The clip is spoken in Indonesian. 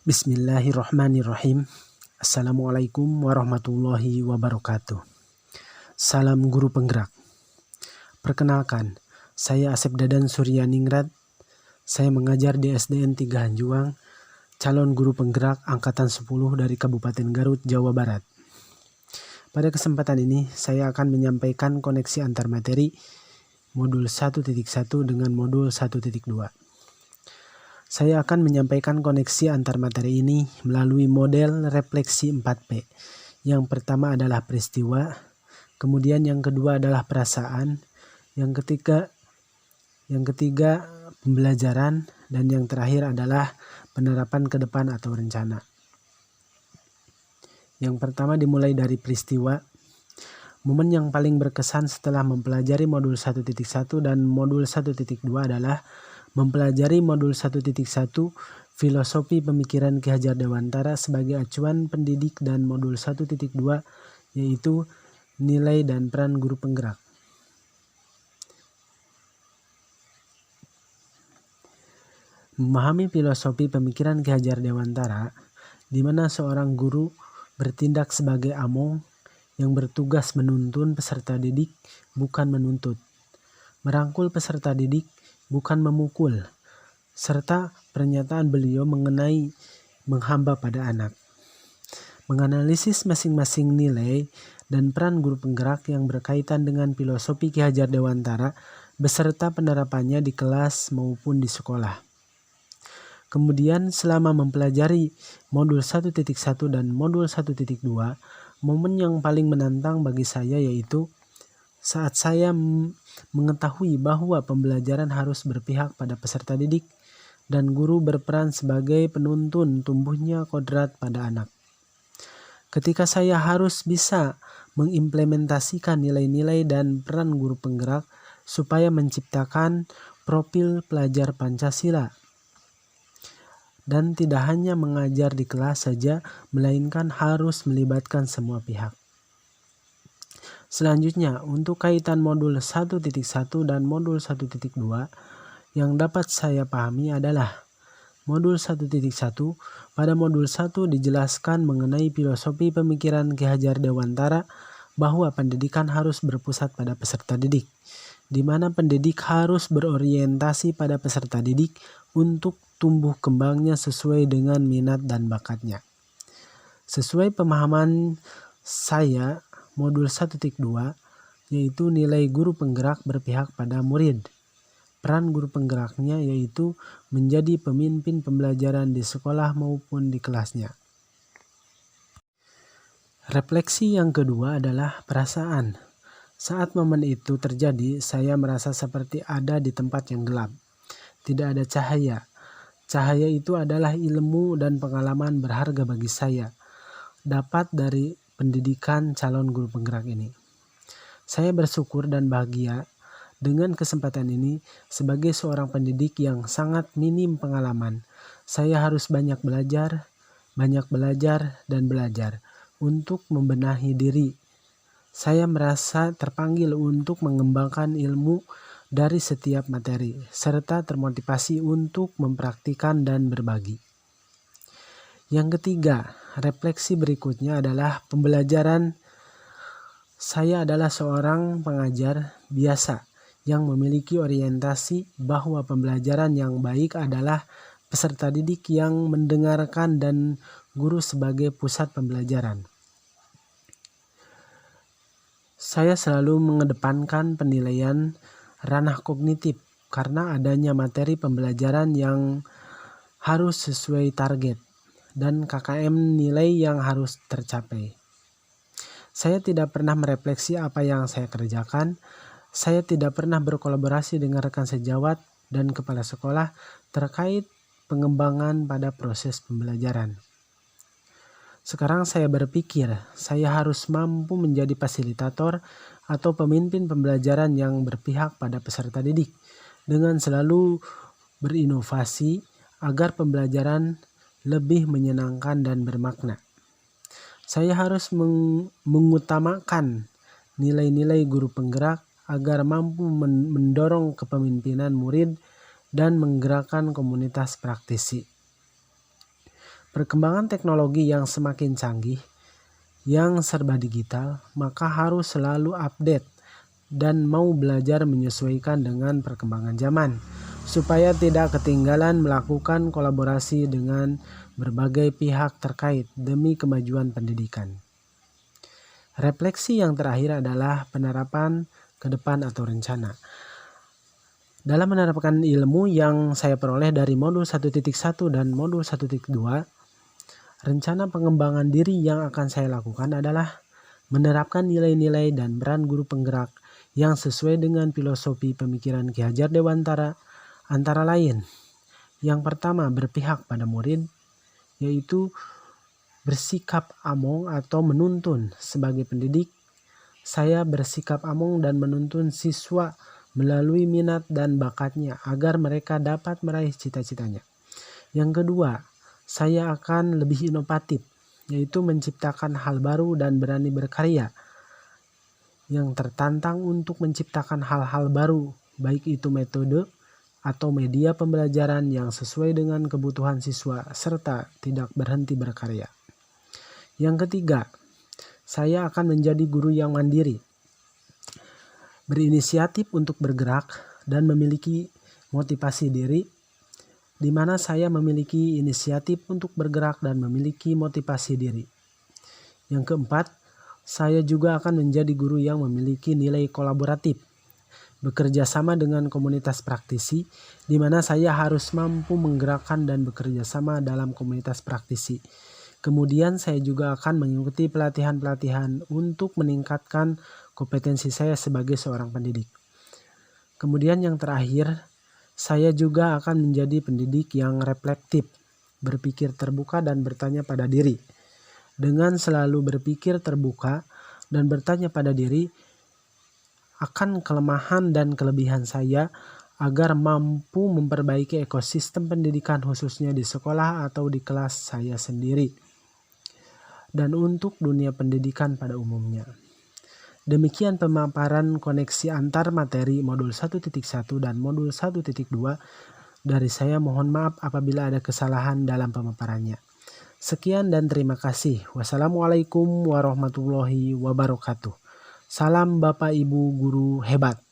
Bismillahirrahmanirrahim. Assalamualaikum warahmatullahi wabarakatuh. Salam guru penggerak. Perkenalkan, saya Asep Dadan Suryaningrat. Saya mengajar di SDN 3 Hanjuang, calon guru penggerak angkatan 10 dari Kabupaten Garut, Jawa Barat. Pada kesempatan ini, saya akan menyampaikan koneksi antar materi modul 1.1 dengan modul 1.2. Saya akan menyampaikan koneksi antar materi ini melalui model refleksi 4P. Yang pertama adalah peristiwa, kemudian yang kedua adalah perasaan, yang ketiga pembelajaran, dan yang terakhir adalah penerapan ke depan atau rencana. Yang pertama dimulai dari peristiwa. Momen yang paling berkesan setelah mempelajari modul 1.1 dan modul 1.2 adalah mempelajari modul 1.1 filosofi pemikiran Ki Hajar Dewantara sebagai acuan pendidik dan modul 1.2 yaitu nilai dan peran guru penggerak. Memahami filosofi pemikiran Ki Hajar Dewantara, di mana seorang guru bertindak sebagai among yang bertugas menuntun peserta didik, bukan menuntut. Merangkul peserta didik, bukan memukul, serta pernyataan beliau mengenai menghamba pada anak. Menganalisis masing-masing nilai dan peran guru penggerak yang berkaitan dengan filosofi Ki Hajar Dewantara beserta penerapannya di kelas maupun di sekolah. Kemudian selama mempelajari modul 1.1 dan modul 1.2, momen yang paling menantang bagi saya yaitu saat saya mengetahui bahwa pembelajaran harus berpihak pada peserta didik dan guru berperan sebagai penuntun tumbuhnya kodrat pada anak. Ketika saya harus bisa mengimplementasikan nilai-nilai dan peran guru penggerak supaya menciptakan profil pelajar Pancasila dan tidak hanya mengajar di kelas saja, melainkan harus melibatkan semua pihak. Selanjutnya, untuk kaitan modul 1.1 dan modul 1.2, yang dapat saya pahami adalah modul 1.1. Pada modul 1 dijelaskan mengenai filosofi pemikiran Ki Hajar Dewantara bahwa pendidikan harus berpusat pada peserta didik, di mana pendidik harus berorientasi pada peserta didik untuk tumbuh kembangnya sesuai dengan minat dan bakatnya. Sesuai pemahaman saya, modul 1.2 yaitu nilai guru penggerak berpihak pada murid. Peran guru penggeraknya yaitu menjadi pemimpin pembelajaran di sekolah maupun di kelasnya. Refleksi yang kedua adalah perasaan. Saat momen itu terjadi, saya merasa seperti ada di tempat yang gelap. Tidak ada cahaya. Cahaya itu adalah ilmu dan pengalaman berharga bagi saya, dapat dari pendidikan calon guru penggerak ini. Saya bersyukur dan bahagia dengan kesempatan ini sebagai seorang pendidik yang sangat minim pengalaman. Saya harus banyak belajar dan belajar untuk membenahi diri. Saya merasa terpanggil untuk mengembangkan ilmu dari setiap materi, serta termotivasi untuk mempraktikkan dan berbagi. Yang ketiga, refleksi berikutnya adalah pembelajaran. Saya adalah seorang pengajar biasa yang memiliki orientasi bahwa pembelajaran yang baik adalah peserta didik yang mendengarkan dan guru sebagai pusat pembelajaran. Saya selalu mengedepankan penilaian ranah kognitif karena adanya materi pembelajaran yang harus sesuai target dan KKM nilai yang harus tercapai. Saya tidak pernah merefleksi apa yang saya kerjakan. Saya tidak pernah berkolaborasi dengan rekan sejawat dan kepala sekolah terkait pengembangan pada proses pembelajaran. Sekarang saya berpikir saya harus mampu menjadi fasilitator atau pemimpin pembelajaran yang berpihak pada peserta didik dengan selalu berinovasi agar pembelajaran lebih menyenangkan dan bermakna. Saya harus mengutamakan nilai-nilai guru penggerak agar mampu mendorong kepemimpinan murid dan menggerakkan komunitas praktisi. Perkembangan teknologi yang semakin canggih, yang serba digital, maka harus selalu update dan mau belajar menyesuaikan dengan perkembangan zaman, supaya tidak ketinggalan melakukan kolaborasi dengan berbagai pihak terkait demi kemajuan pendidikan. Refleksi yang terakhir adalah penerapan ke depan atau rencana. Dalam menerapkan ilmu yang saya peroleh dari modul 1.1 dan modul 1.2, rencana pengembangan diri yang akan saya lakukan adalah menerapkan nilai-nilai dan peran guru penggerak yang sesuai dengan filosofi pemikiran Ki Hajar Dewantara, antara lain. Yang pertama, berpihak pada murid, yaitu bersikap among atau menuntun. Sebagai pendidik, saya bersikap among dan menuntun siswa melalui minat dan bakatnya agar mereka dapat meraih cita-citanya. Yang kedua, saya akan lebih inovatif, yaitu menciptakan hal baru dan berani berkarya. Yang tertantang untuk menciptakan hal-hal baru, baik itu metode atau media pembelajaran yang sesuai dengan kebutuhan siswa serta tidak berhenti berkarya. Yang ketiga, saya akan menjadi guru yang mandiri, berinisiatif untuk bergerak dan memiliki motivasi diri, di mana saya memiliki inisiatif untuk bergerak dan memiliki motivasi diri. Yang keempat, saya juga akan menjadi guru yang memiliki nilai kolaboratif, bekerja sama dengan komunitas praktisi, di mana saya harus mampu menggerakkan dan bekerja sama dalam komunitas praktisi. Kemudian saya juga akan mengikuti pelatihan-pelatihan untuk meningkatkan kompetensi saya sebagai seorang pendidik. Kemudian yang terakhir, saya juga akan menjadi pendidik yang reflektif, berpikir terbuka dan bertanya pada diri. Dengan selalu berpikir terbuka dan bertanya pada diri akan kelemahan dan kelebihan saya agar mampu memperbaiki ekosistem pendidikan khususnya di sekolah atau di kelas saya sendiri dan untuk dunia pendidikan pada umumnya. Demikian pemaparan koneksi antar materi modul 1.1 dan modul 1.2 dari saya. Mohon maaf apabila ada kesalahan dalam pemaparannya. Sekian dan terima kasih. Wassalamualaikum warahmatullahi wabarakatuh. Salam Bapak Ibu Guru hebat.